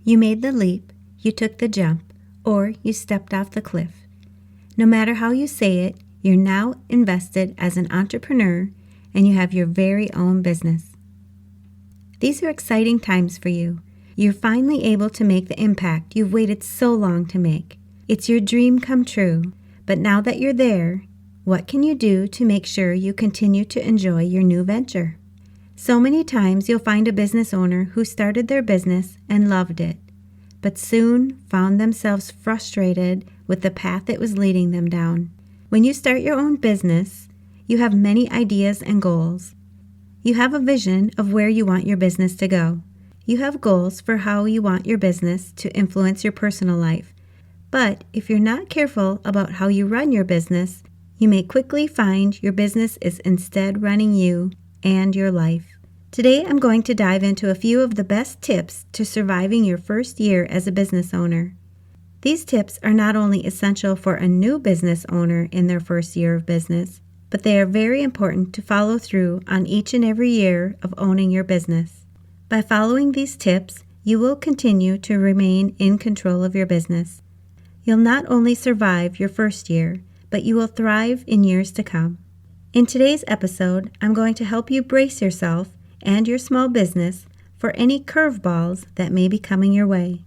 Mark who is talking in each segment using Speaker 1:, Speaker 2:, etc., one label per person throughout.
Speaker 1: You made the leap, you took the jump, or you stepped off the cliff. No matter how you say it, you're now invested as an entrepreneur and you have your very own business. These are exciting times for you. You're finally able to make the impact you've waited so long to make. It's your dream come true, but now that you're there, what can you do to make sure you continue to enjoy your new venture? So many times you'll find a business owner who started their business and loved it, but soon found themselves frustrated with the path it was leading them down. When you start your own business, you have many ideas and goals. You have a vision of where you want your business to go. You have goals for how you want your business to influence your personal life. But if you're not careful about how you run your business, you may quickly find your business is instead running you and your life. Today, I'm going to dive into a few of the best tips to surviving your first year as a business owner. These tips are not only essential for a new business owner in their first year of business, but they are very important to follow through on each and every year of owning your business. By following these tips, you will continue to remain in control of your business. You'll not only survive your first year, but you will thrive in years to come. In today's episode, I'm going to help you brace yourself and your small business for any curveballs that may be coming your way.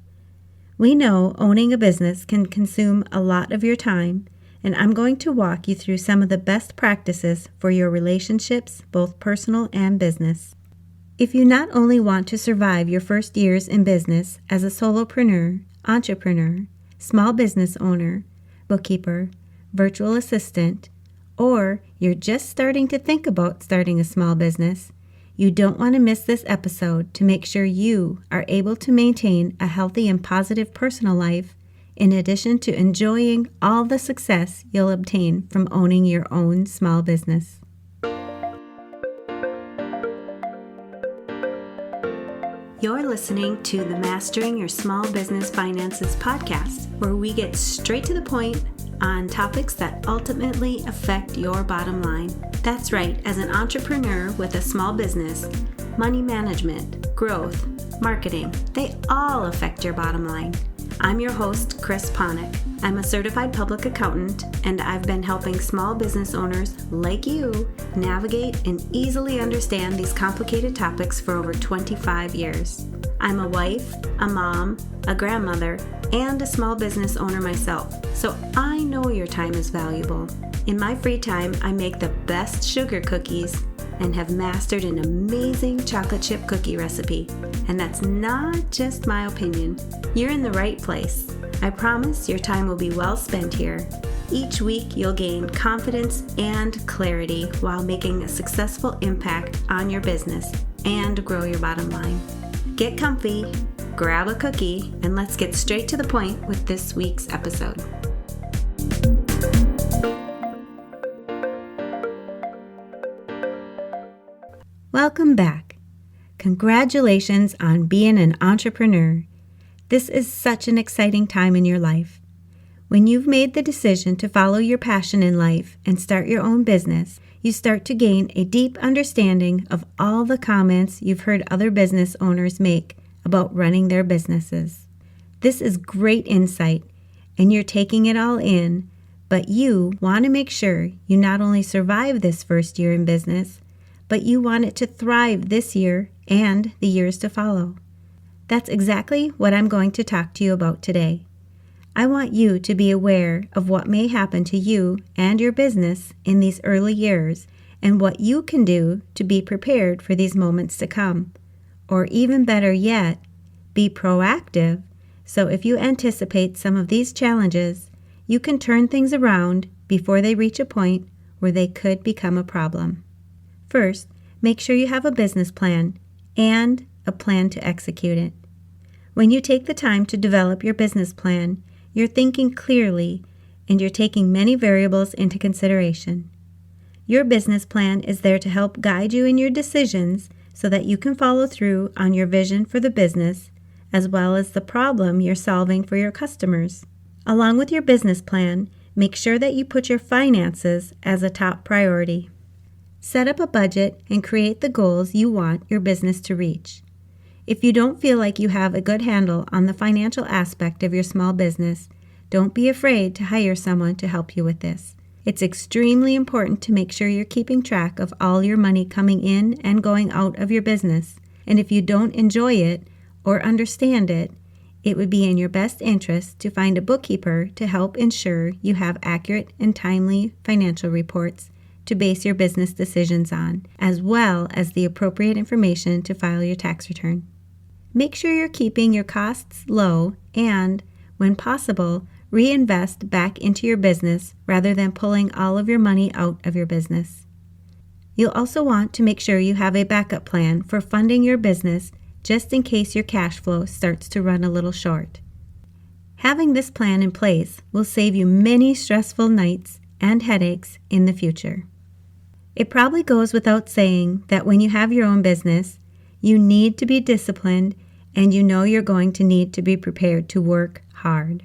Speaker 1: We know owning a business can consume a lot of your time, and I'm going to walk you through some of the best practices for your relationships, both personal and business. If you not only want to survive your first years in business as a solopreneur, entrepreneur, small business owner, bookkeeper, virtual assistant, or you're just starting to think about starting a small business, you don't want to miss this episode to make sure you are able to maintain a healthy and positive personal life in addition to enjoying all the success you'll obtain from owning your own small business. You're listening to the Mastering Your Small Business Finances podcast, where we get straight to the point on topics that ultimately affect your bottom line. That's right, as an entrepreneur with a small business, money management, growth, marketing, they all affect your bottom line. I'm your host, Chris Ponick. I'm a certified public accountant, and I've been helping small business owners like you navigate and easily understand these complicated topics for over 25 years. I'm a wife, a mom, a grandmother, and a small business owner myself, so I know your time is valuable. In my free time, I make the best sugar cookies and have mastered an amazing chocolate chip cookie recipe. And that's not just my opinion. You're in the right place. I promise your time will be well spent here. Each week, you'll gain confidence and clarity while making a successful impact on your business and grow your bottom line. Get comfy, grab a cookie, and let's get straight to the point with this week's episode. Welcome back. Congratulations on being an entrepreneur. This is such an exciting time in your life. When you've made the decision to follow your passion in life and start your own business, you start to gain a deep understanding of all the comments you've heard other business owners make about running their businesses. This is great insight, and you're taking it all in, but you want to make sure you not only survive this first year in business, but you want it to thrive this year and the years to follow. That's exactly what I'm going to talk to you about today. I want you to be aware of what may happen to you and your business in these early years and what you can do to be prepared for these moments to come. Or even better yet, be proactive so if you anticipate some of these challenges, you can turn things around before they reach a point where they could become a problem. First, make sure you have a business plan and a plan to execute it. When you take the time to develop your business plan, you're thinking clearly and you're taking many variables into consideration. Your business plan is there to help guide you in your decisions so that you can follow through on your vision for the business as well as the problem you're solving for your customers. Along with your business plan, make sure that you put your finances as a top priority. Set up a budget and create the goals you want your business to reach. If you don't feel like you have a good handle on the financial aspect of your small business, don't be afraid to hire someone to help you with this. It's extremely important to make sure you're keeping track of all your money coming in and going out of your business. And if you don't enjoy it or understand it, it would be in your best interest to find a bookkeeper to help ensure you have accurate and timely financial reports to base your business decisions on, as well as the appropriate information to file your tax return. Make sure you're keeping your costs low and, when possible, reinvest back into your business rather than pulling all of your money out of your business. You'll also want to make sure you have a backup plan for funding your business just in case your cash flow starts to run a little short. Having this plan in place will save you many stressful nights and headaches in the future. It probably goes without saying that when you have your own business, you need to be disciplined and you know you're going to need to be prepared to work hard.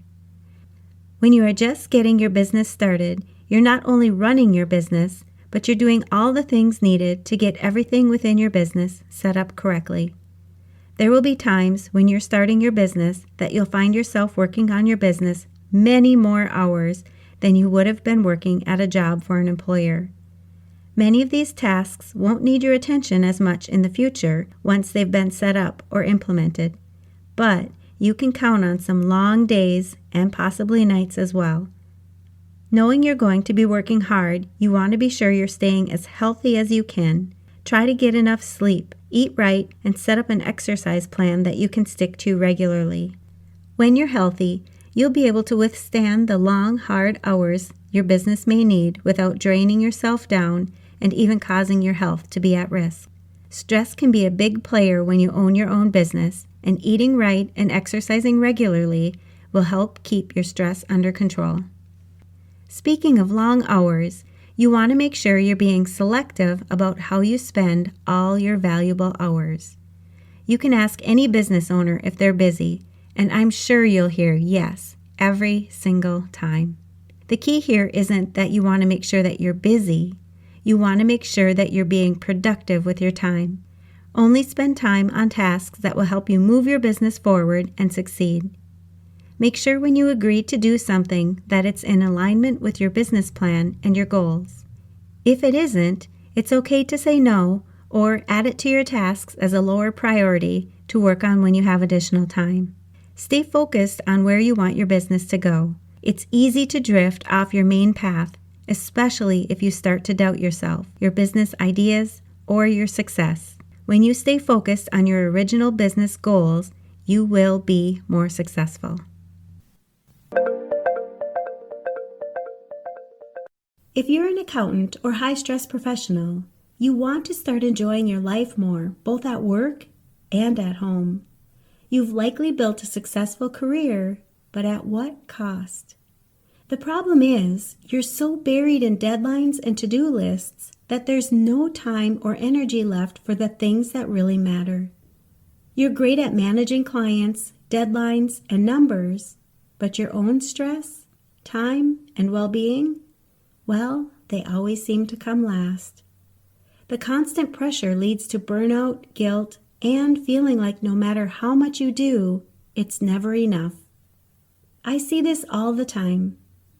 Speaker 1: When you are just getting your business started, you're not only running your business, but you're doing all the things needed to get everything within your business set up correctly. There will be times when you're starting your business that you'll find yourself working on your business many more hours than you would have been working at a job for an employer. Many of these tasks won't need your attention as much in the future once they've been set up or implemented, but you can count on some long days and possibly nights as well. Knowing you're going to be working hard, you want to be sure you're staying as healthy as you can. Try to get enough sleep, eat right, and set up an exercise plan that you can stick to regularly. When you're healthy, you'll be able to withstand the long, hard hours your business may need without draining yourself down and even causing your health to be at risk. Stress can be a big player when you own your own business, and eating right and exercising regularly will help keep your stress under control. Speaking of long hours, you want to make sure you're being selective about how you spend all your valuable hours. You can ask any business owner if they're busy, and I'm sure you'll hear yes every single time. The key here isn't that you want to make sure that you're busy. You want to make sure that you're being productive with your time. Only spend time on tasks that will help you move your business forward and succeed. Make sure when you agree to do something that it's in alignment with your business plan and your goals. If it isn't, it's okay to say no or add it to your tasks as a lower priority to work on when you have additional time. Stay focused on where you want your business to go. It's easy to drift off your main path, especially if you start to doubt yourself, your business ideas, or your success. When you stay focused on your original business goals, you will be more successful. If you're an accountant or high-stress professional, you want to start enjoying your life more, both at work and at home. You've likely built a successful career, but at what cost? The problem is, you're so buried in deadlines and to-do lists that there's no time or energy left for the things that really matter. You're great at managing clients, deadlines, and numbers, but your own stress, time, and well-being? Well, they always seem to come last. The constant pressure leads to burnout, guilt, and feeling like no matter how much you do, it's never enough. I see this all the time.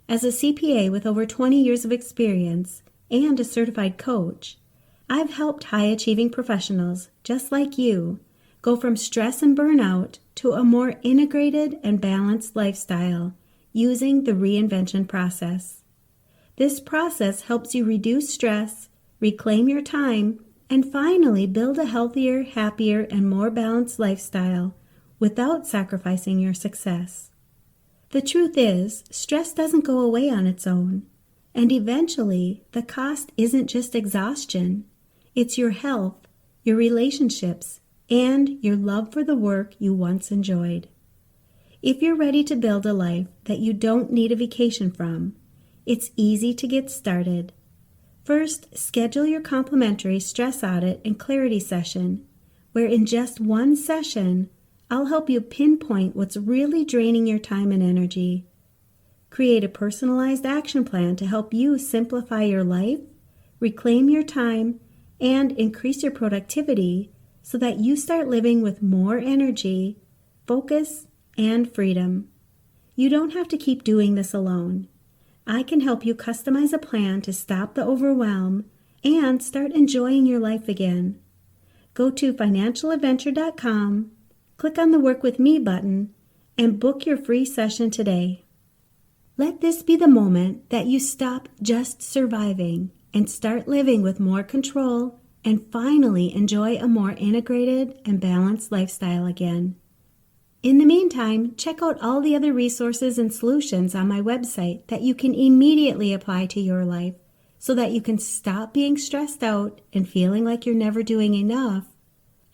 Speaker 1: As a CPA with over 20 years of experience and a certified coach, I've helped high-achieving professionals, just like you, go from stress and burnout to a more integrated and balanced lifestyle using the reinvention process. This process helps you reduce stress, reclaim your time, and finally build a healthier, happier, and more balanced lifestyle without sacrificing your success. The truth is, stress doesn't go away on its own, and eventually the cost isn't just exhaustion. It's your health, your relationships, and your love for the work you once enjoyed. If you're ready to build a life that you don't need a vacation from, it's easy to get started. First, schedule your complimentary stress audit and clarity session, where in just one session, I'll help you pinpoint what's really draining your time and energy. Create a personalized action plan to help you simplify your life, reclaim your time, and increase your productivity so that you start living with more energy, focus, and freedom. You don't have to keep doing this alone. I can help you customize a plan to stop the overwhelm and start enjoying your life again. Go to financialadventure.com, click on the Work With Me button, and book your free session today. Let this be the moment that you stop just surviving and start living with more control and finally enjoy a more integrated and balanced lifestyle again. In the meantime, check out all the other resources and solutions on my website that you can immediately apply to your life so that you can stop being stressed out and feeling like you're never doing enough,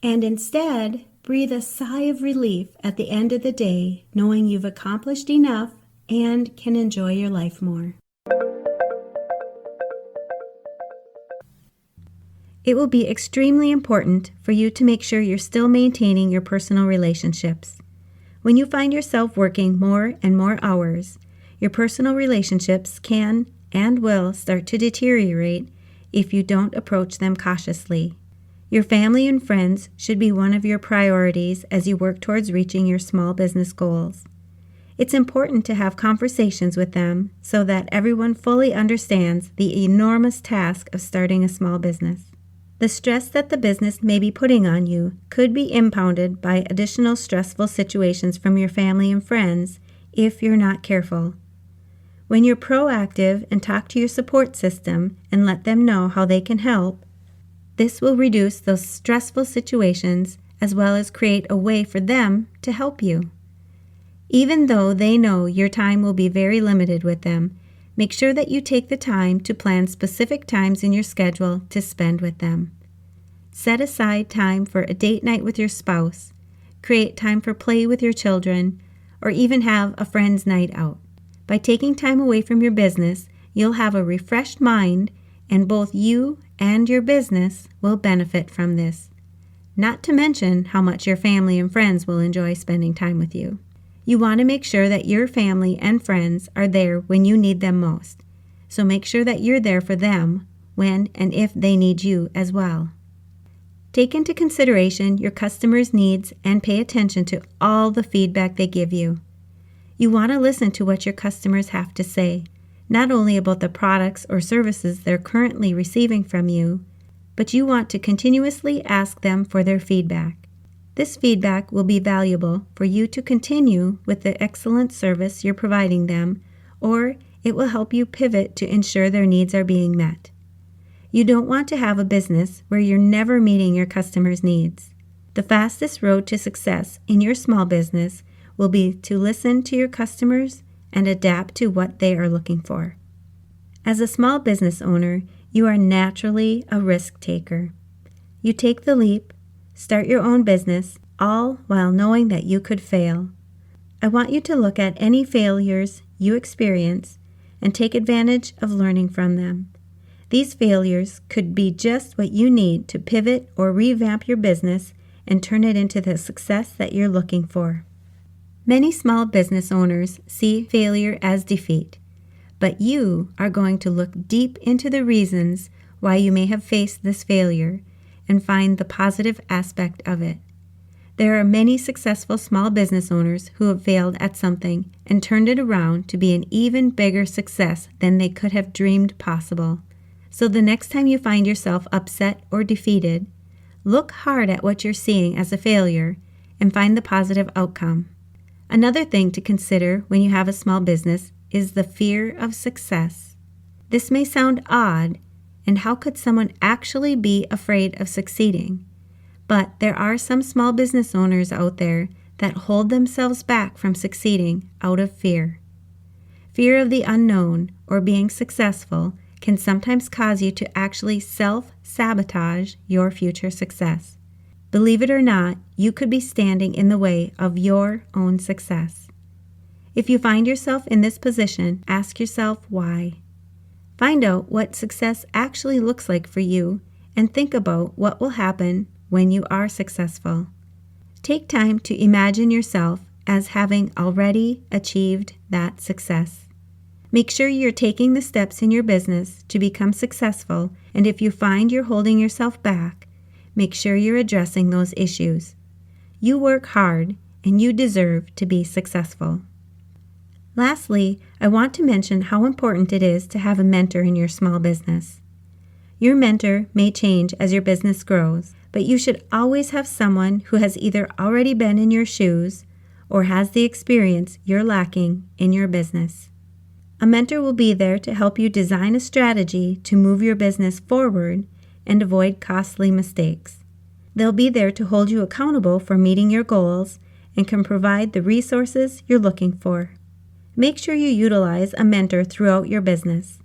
Speaker 1: and instead breathe a sigh of relief at the end of the day knowing you've accomplished enough and can enjoy your life more. It will be extremely important for you to make sure you're still maintaining your personal relationships. When you find yourself working more and more hours, your personal relationships can and will start to deteriorate if you don't approach them cautiously. Your family and friends should be one of your priorities as you work towards reaching your small business goals. It's important to have conversations with them so that everyone fully understands the enormous task of starting a small business. The stress that the business may be putting on you could be impounded by additional stressful situations from your family and friends if you're not careful. When you're proactive and talk to your support system and let them know how they can help, this will reduce those stressful situations as well as create a way for them to help you. Even though they know your time will be very limited with them, make sure that you take the time to plan specific times in your schedule to spend with them. Set aside time for a date night with your spouse, create time for play with your children, or even have a friend's night out. By taking time away from your business, you'll have a refreshed mind, and both you and your business will benefit from this. Not to mention how much your family and friends will enjoy spending time with you. You want to make sure that your family and friends are there when you need them most. So make sure that you're there for them when and if they need you as well. Take into consideration your customers' needs and pay attention to all the feedback they give you. You want to listen to what your customers have to say, not only about the products or services they're currently receiving from you, but you want to continuously ask them for their feedback. This feedback will be valuable for you to continue with the excellent service you're providing them, or it will help you pivot to ensure their needs are being met. You don't want to have a business where you're never meeting your customers' needs. The fastest road to success in your small business will be to listen to your customers and adapt to what they are looking for. As a small business owner, you are naturally a risk taker. You take the leap, start your own business, all while knowing that you could fail. I want you to look at any failures you experience and take advantage of learning from them. These failures could be just what you need to pivot or revamp your business and turn it into the success that you're looking for. Many small business owners see failure as defeat, but you are going to look deep into the reasons why you may have faced this failure and find the positive aspect of it. There are many successful small business owners who have failed at something and turned it around to be an even bigger success than they could have dreamed possible. So the next time you find yourself upset or defeated, look hard at what you're seeing as a failure and find the positive outcome. Another thing to consider when you have a small business is the fear of success. This may sound odd, and how could someone actually be afraid of succeeding? But there are some small business owners out there that hold themselves back from succeeding out of fear. Fear of the unknown or being successful can sometimes cause you to actually self-sabotage your future success. Believe it or not, you could be standing in the way of your own success. If you find yourself in this position, ask yourself why. Find out what success actually looks like for you and think about what will happen when you are successful. Take time to imagine yourself as having already achieved that success. Make sure you're taking the steps in your business to become successful, and if you find you're holding yourself back, make sure you're addressing those issues. You work hard and you deserve to be successful. Lastly, I want to mention how important it is to have a mentor in your small business. Your mentor may change as your business grows, but you should always have someone who has either already been in your shoes or has the experience you're lacking in your business. A mentor will be there to help you design a strategy to move your business forward and avoid costly mistakes. They'll be there to hold you accountable for meeting your goals and can provide the resources you're looking for. Make sure you utilize a mentor throughout your business.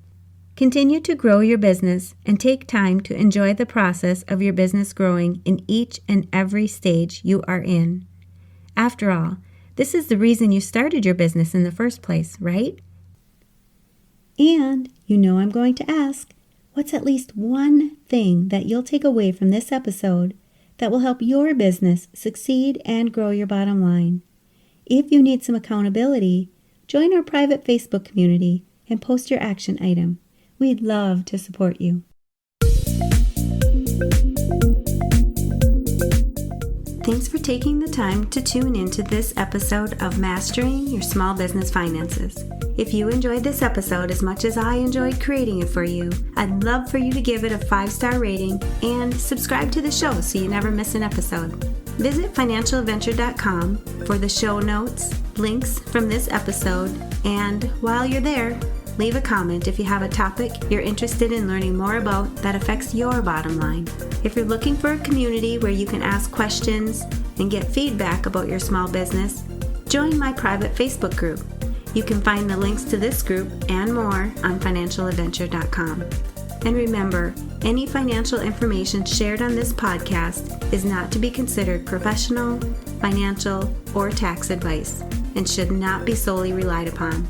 Speaker 1: Continue to grow your business and take time to enjoy the process of your business growing in each and every stage you are in. After all, this is the reason you started your business in the first place, right? And you know I'm going to ask, what's at least one thing that you'll take away from this episode that will help your business succeed and grow your bottom line? If you need some accountability, join our private Facebook community and post your action item. We'd love to support you. Thanks for taking the time to tune into this episode of Mastering Your Small Business Finances. If you enjoyed this episode as much as I enjoyed creating it for you, I'd love for you to give it a 5-star rating and subscribe to the show so you never miss an episode. Visit financialadventure.com for the show notes, links from this episode, and while you're there, leave a comment if you have a topic you're interested in learning more about that affects your bottom line. If you're looking for a community where you can ask questions and get feedback about your small business, join my private Facebook group. You can find the links to this group and more on financialadventure.com. And remember, any financial information shared on this podcast is not to be considered professional, financial, or tax advice and should not be solely relied upon.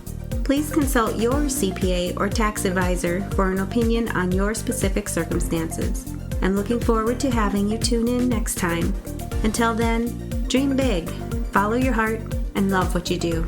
Speaker 1: Please consult your CPA or tax advisor for an opinion on your specific circumstances. I'm looking forward to having you tune in next time. Until then, dream big, follow your heart, and love what you do.